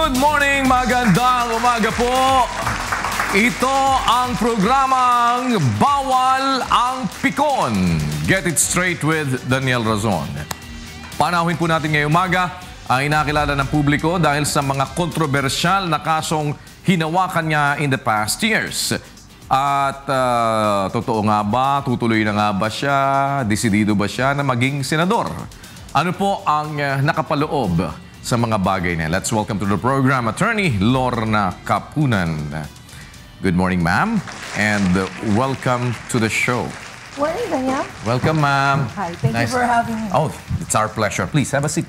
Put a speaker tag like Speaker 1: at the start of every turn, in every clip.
Speaker 1: Good morning, magandang umaga po. Ito ang programang Bawal ang Pikon. Get it straight with Daniel Razon. Panauhin po natin ngayong umaga ang inakilala ng publiko dahil sa mga kontrobersyal na kasong hinawakan niya in the past years. At totoo nga ba, tutuloy na nga ba siya, desidido ba siya na maging senador? Ano po ang nakapaloob sa mga bagay niya? Let's welcome to the program, Attorney Lorna Capunan. Good morning, ma'am, and welcome to the show.
Speaker 2: Morning, Daniel.
Speaker 1: Welcome, ma'am.
Speaker 2: Hi, thank you for having me.
Speaker 1: Oh, it's our pleasure. Please, have a seat.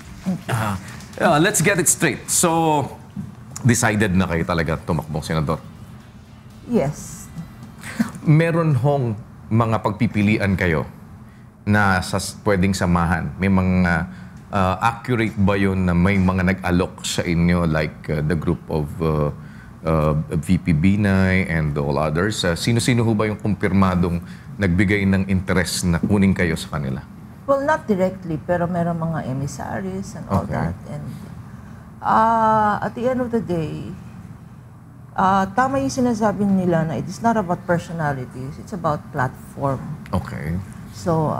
Speaker 1: Let's get it straight. So, decided na kayo talaga tumakbong senador?
Speaker 2: Yes.
Speaker 1: Meron hong mga pagpipilian kayo na pwedeng samahan? May mga accurate ba yun na may mga nag-alok sa inyo like the group of VP Binay and all others? Sino-sino ho ba yung kumpirmadong nagbigay ng interest na kunin kayo sa kanila?
Speaker 2: Well, not directly, pero meron mga emissaries and all that. And at the end of the day, tama yung sinasabi nila na it is not about personalities, it's about platform.
Speaker 1: Okay.
Speaker 2: So,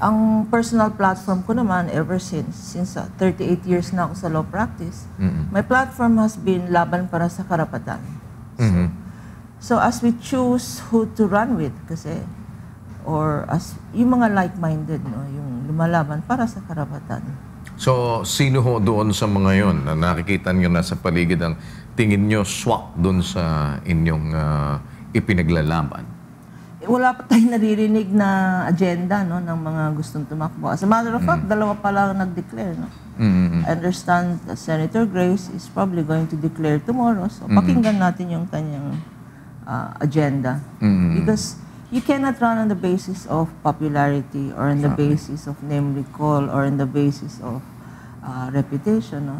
Speaker 2: ang personal platform ko naman ever since 38 years na ako sa law practice, my platform has been laban para sa karapatan. So as we choose who to run with, kasi, or as yung mga like-minded, no, yung lumalaban para sa karapatan.
Speaker 1: So, sino ho doon sa mga yon na nakikita nyo na sa paligid ang tingin nyo swak doon sa inyong ipinaglalaban?
Speaker 2: Wala pa tayong naririnig na agenda, no, ng mga gustong tumakbo. As a matter of fact, dalawa pa lang nag-declare. No? I understand Senator Grace is probably going to declare tomorrow. So pakinggan natin yung kanyang agenda. Because you cannot run on the basis of popularity or on the basis of name recall or on the basis of reputation. No?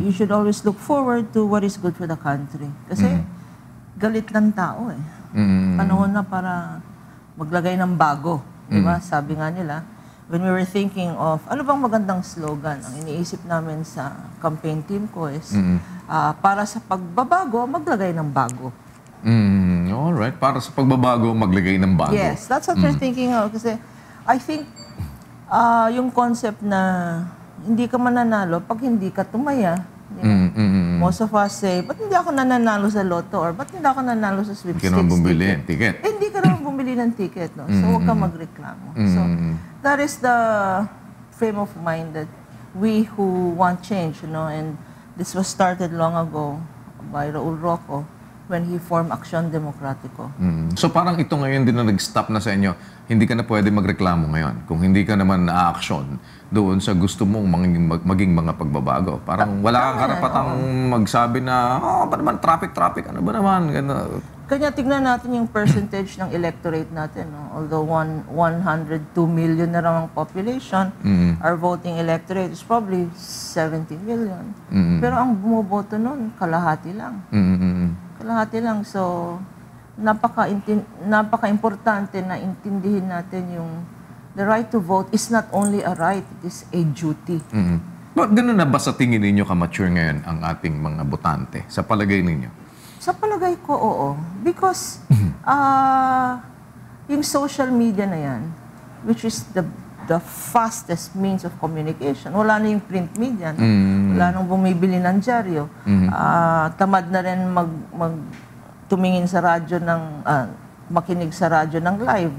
Speaker 2: You should always look forward to what is good for the country. Kasi galit ng tao eh. Panahon na para maglagay ng bago. Diba? Sabi nga nila, when we were thinking of, ano bang magandang slogan? Ang iniisip namin sa campaign team ko is, para sa pagbabago, maglagay ng bago.
Speaker 1: Alright, para sa pagbabago, maglagay ng bago.
Speaker 2: Yes, that's what we're thinking of. Kasi I think, yung concept na hindi ka mananalo pag hindi ka tumaya. Most of us say, ba't hindi ako nananalo sa loto? Or ba't hindi ako nananalo sa sweepstakes
Speaker 1: ticket? Hindi ka naman bumili ng ticket.
Speaker 2: Hindi ka naman bumili ng ticket. No? So, huwag ka magreklamo. So, that is the frame of mind that we who want change, you know, and this was started long ago by Raul Roco when he formed Aksyon Demokratiko.
Speaker 1: So, parang ito ngayon din na nag-stop na sa inyo, hindi ka na pwede magreklamo ngayon kung hindi ka naman na-action doon sa gusto mong maging mga pagbabago. Parang wala kang karapatang magsabi na, ba naman, traffic, ano ba naman?
Speaker 2: Kanya tignan natin yung percentage ng electorate natin. No? Although 102 million na lang ang population, our voting electorate is probably 70 million. Pero ang bumuboto nun, kalahati lang. Kalahati lang. So, napaka-importante na intindihin natin yung the right to vote is not only a right, it is a duty.
Speaker 1: Ganun na ba sa tingin ninyo ka-mature ngayon ang ating mga botante? Sa palagay ninyo?
Speaker 2: Sa palagay ko, oo. Because yung social media na yan, which is the fastest means of communication, wala na yung print media. No? Wala nang bumibili ng dyaryo. Tamad na rin tumingin sa radyo ng makinig sa radyo ng live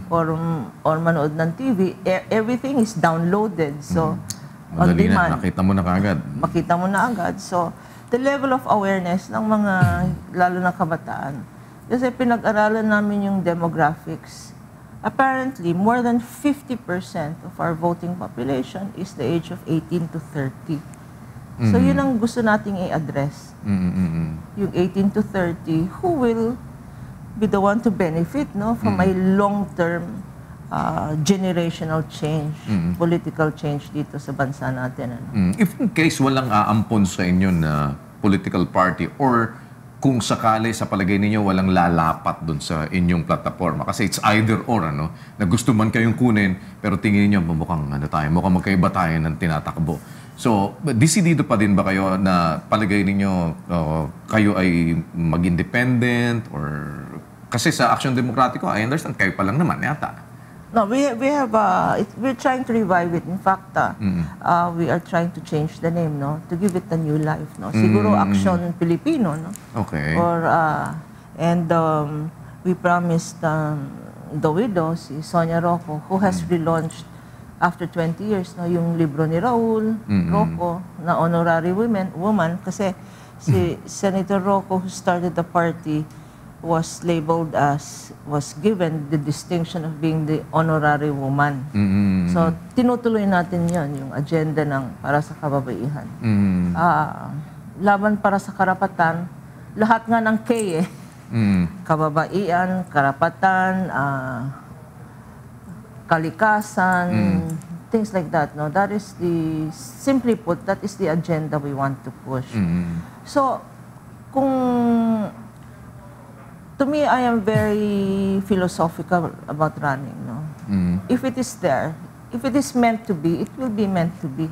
Speaker 2: or manood ng TV. Everything is downloaded. So, on demand.
Speaker 1: Nakita mo na kaagad.
Speaker 2: Makita mo na agad. So, the level of awareness ng mga, lalo na kabataan, kasi pinag-aralan namin yung demographics. Apparently, more than 50% of our voting population is the age of 18 to 30. So, yun ang gusto nating i-address. Yung 18 to 30, who will be the one to benefit, no, from a long-term generational change, political change dito sa bansa natin. Ano?
Speaker 1: If in case walang aampon sa inyo na political party or kung sakali sa palagay ninyo walang lalapat dun sa inyong plataforma, kasi it's either or, ano, na gusto man kayong kunin pero tingin niyo mukhang ano tayo, mukhang magkaiba tayo ng tinatakbo. So, desidido pa din ba kayo na palagay ninyo kayo ay mag-independent or kasi sa Aksyon Demokratiko, I understand kayo pa lang naman yata.
Speaker 2: No, we're trying to revive it. In fact, we are trying to change the name, no, to give it a new life, no. Siguro Aksyon Pilipino, no.
Speaker 1: Okay.
Speaker 2: Or we promised the widow, si Sonia Rocco, who has relaunched after 20 years, no, yung libro ni Raul Rocco na honorary woman kasi si Senator Rocco, who started the party, was given the distinction of being the honorary woman. So tinutuloy natin yon, yung agenda ng para sa kababaihan. Laban para sa karapatan, lahat nga ng K eh. Kababaihan, karapatan, kalikasan, things like that. No, that is simply put, that is the agenda we want to push. So, to me, I am very philosophical about running. No, if it is there, if it is meant to be, it will be meant to be.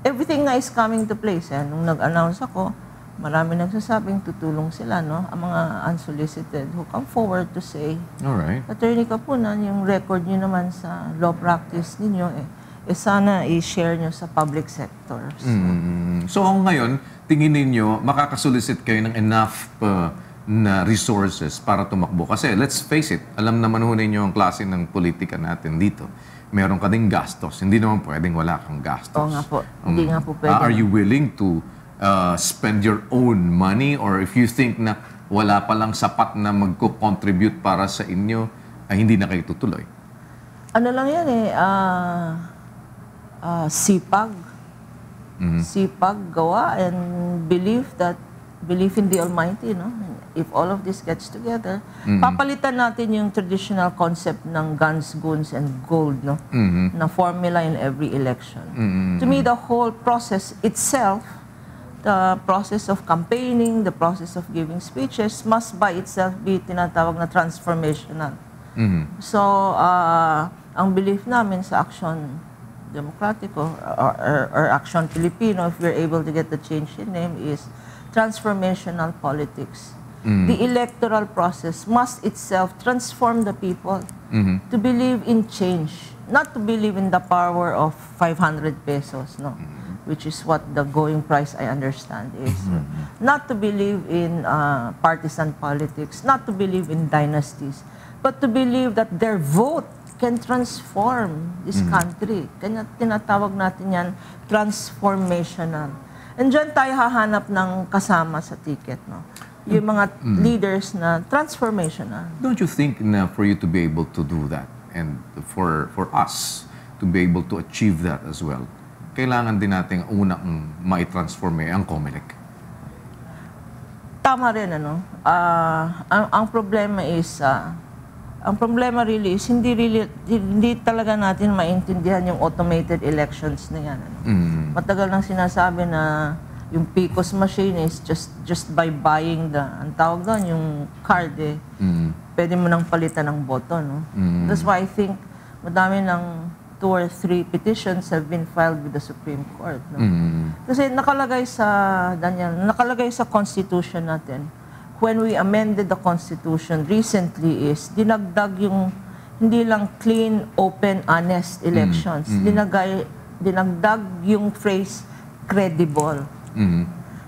Speaker 2: Everything nga is coming to place. Nung nag-announce ako, marami nagsasabing tutulong sila, no? Ang mga unsolicited who come forward to say,
Speaker 1: alright,
Speaker 2: Attorney Kapunan, yung record nyo naman sa law practice ninyo, sana i-share nyo sa public sectors.
Speaker 1: So ngayon, tingin ninyo, makakasolicit kayo ng enough na resources para tumakbo? Kasi let's face it, alam naman ho ninyo ang klase ng politika natin dito. Meron ka ding gastos. Hindi naman pwedeng wala kang gastos.
Speaker 2: Oo nga po. Hindi nga po pwede.
Speaker 1: Are you willing to spend your own money, or if you think na wala palang sapat na magko-contribute para sa inyo, ay hindi na kayo tutuloy?
Speaker 2: Ano lang yan sipag. Sipag, gawa, and belief in the Almighty, no? If all of this gets together, papalitan natin yung traditional concept ng guns, goons, and gold, no? Na formula in every election. To me, the whole process itself, the process of campaigning, the process of giving speeches, must by itself be tinatawag na transformational. So, ang belief namin sa Aksyon Demokratiko or Aksyon Pilipino, if we're able to get the change in name, is transformational politics. The electoral process must itself transform the people to believe in change, not to believe in the power of 500 pesos, no? Which is what the going price, I understand, is. Not to believe in partisan politics, not to believe in dynasties, but to believe that their vote can transform this country. Kaya tinatawag natin yan transformational. And dyan tayo hahanap ng kasama sa ticket, no? Yung mga leaders na transformational.
Speaker 1: Don't you think na for you to be able to do that, and for us to be able to achieve that as well, kailangan din nating unang mai-transform ang COMELEC?
Speaker 2: Tama rin, ano? Ang problema is, ang problema really is, hindi talaga natin maintindihan yung automated elections na yan. Ano? Matagal nang sinasabi na yung PCOS machine is just by buying ang tawag doon, yung card, pwede mo nang palitan ng boto, no? That's why I think madami ng 2 or 3 petitions have been filed with the Supreme Court, no? Kasi nakalagay sa Constitution natin, when we amended the Constitution recently, is dinagdag yung hindi lang clean, open, honest elections. Dinagdag yung phrase credible.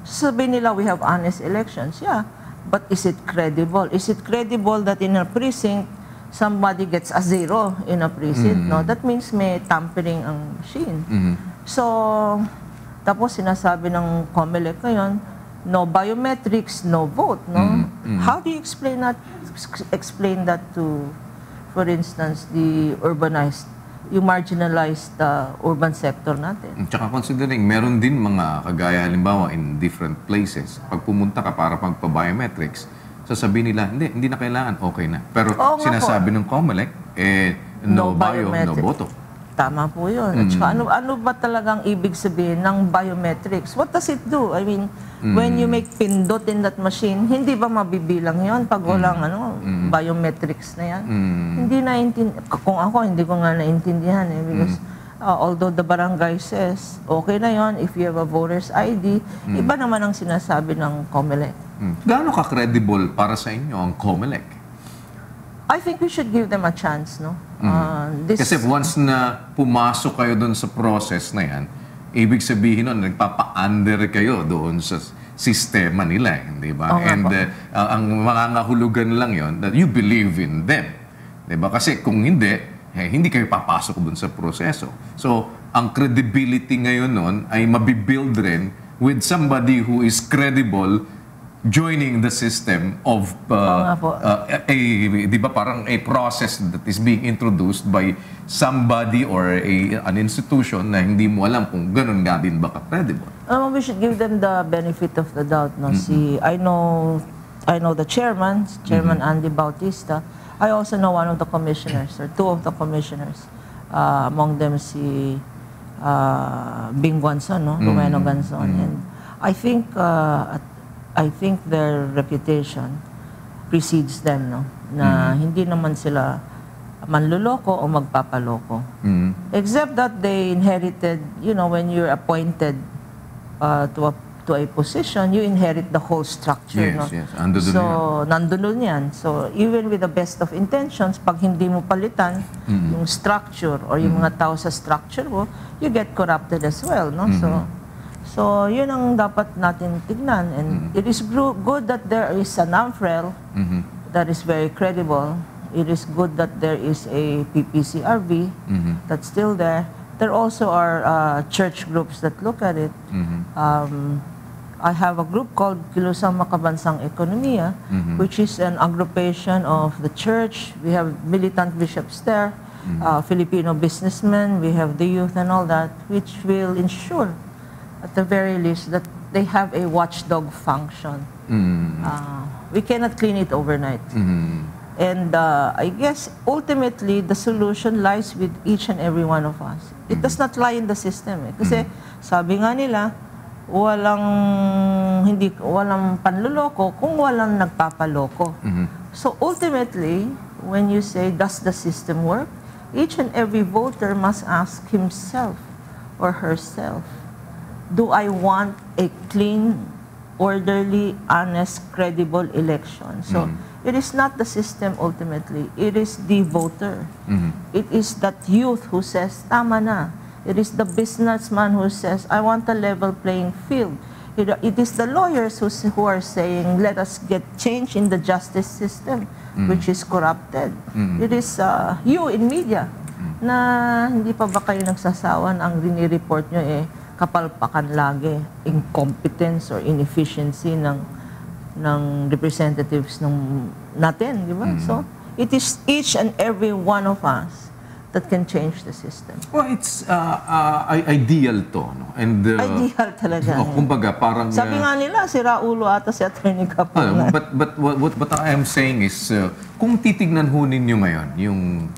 Speaker 2: Sabihin nila, we have honest elections. Yeah, but is it credible? Is it credible that in a precinct, somebody gets a 0 in a precinct? No, that means may tampering ang machine. So, tapos sinasabi ng COMELEC ngayon, no biometrics, no vote, no? How do you explain that to, for instance, the urbanized, yung marginalized urban sector natin?
Speaker 1: Tsaka considering, meron din mga kagaya, halimbawa, in different places, pag pumunta ka para pagpa-biometrics, sasabihin nila, hindi na kailangan, okay na. Pero sinasabi ng COMELEC, no bio, no boto.
Speaker 2: Tama po yun. At saka, ano ba talagang ibig sabihin ng biometrics? What does it do? I mean, when you make pindot in that machine, hindi ba mabibilang yon pag walang biometrics na yan? Hindi kung ako, hindi ko nga naintindihan because Although the barangay says, okay na yon if you have a voter's ID, iba naman ang sinasabi ng COMELEC.
Speaker 1: Gaano ka-credible para sa inyo ang COMELEC?
Speaker 2: I think we should give them a chance, no?
Speaker 1: Kasi once na pumasok kayo doon sa process na yan, ibig sabihin nun, nagpapa-under kayo doon sa sistema nila, hindi ba? And ang mangangahulugan lang yon that you believe in them. Diba? Kasi kung hindi, hindi kayo papasok dun sa proseso. So, ang credibility ngayon nun ay mabibuild rin with somebody who is credible joining the system of di ba parang a process that is being introduced by somebody or an institution na hindi mo alam kung ganun nga din ba ka-credible.
Speaker 2: We should give them the benefit of the doubt. No? I know the chairman Andy Bautista. I also know one of the commissioners, or two of the commissioners. Among them si Bing Guanzon, no? Romano Ganzon. And I think their reputation precedes them, no? Na hindi naman sila manluloko o magpapaloko. Except that they inherited, when you're appointed to a position, you inherit the whole structure.
Speaker 1: Yes,
Speaker 2: no?
Speaker 1: yes.
Speaker 2: Nandun yan. So, even with the best of intentions, pag hindi mo palitan yung structure or yung mga tao sa structure mo, you get corrupted as well. No? So, yun ang dapat natin tignan. And it is good that there is an AMFREL that is very credible. It is good that there is a PPCRB that's still there. There also are church groups that look at it. I have a group called Kilusang Makabansang Ekonomiya, which is an aggregation of the church. We have militant bishops there, Filipino businessmen, we have the youth and all that, which will ensure, at the very least, that they have a watchdog function. We cannot clean it overnight. And I guess, ultimately, the solution lies with each and every one of us. It does not lie in the system. Kasi, sabi nga nila, walang panluloko kung walang nagpapaloko. So ultimately, when you say, does the system work? Each and every voter must ask himself or herself, do I want a clean, orderly, honest, credible election? So it is not the system ultimately, it is the voter. It is that youth who says, tama na. It is the businessman who says, I want a level playing field. It is the lawyers who are saying, let us get change in the justice system, which is corrupted. It is you in media na hindi pa ba kayo nagsasawan ang rini-report nyo kapalpakan lagi, incompetence or inefficiency ng representatives natin, di ba? So, it is each and every one of us that can change the system.
Speaker 1: Well, it's ideal to, no? And
Speaker 2: ideal talaga.
Speaker 1: Kumbaga, parang
Speaker 2: sabi nga nila, si Raulo ata si Attorney Kapulan.
Speaker 1: But what I am saying is, kung titignan ho ninyo ngayon yung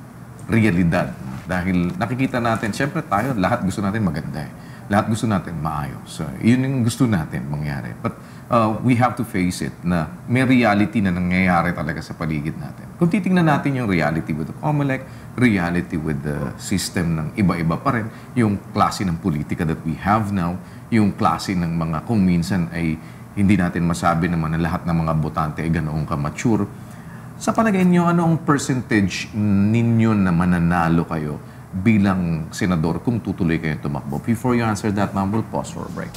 Speaker 1: realidad, no? Dahil nakikita natin, syempre tayo, lahat gusto natin maganda eh. Lahat gusto natin maayos. Yun yung gusto natin mangyari. But we have to face it na may reality na nangyayari talaga sa paligid natin. Kung titingnan natin yung reality with the COMELEC, reality with the system ng iba-iba pa rin, yung klase ng politika that we have now, yung klase ng mga, kung minsan ay hindi natin masabi naman na lahat ng mga botante ay ganoong ka-mature. Sa palagay niyo, ano ang percentage ninyo na mananalo kayo bilang senador kung tutuloy kayo tumakbo? Before you answer that, ma'am, we'll pause for a break.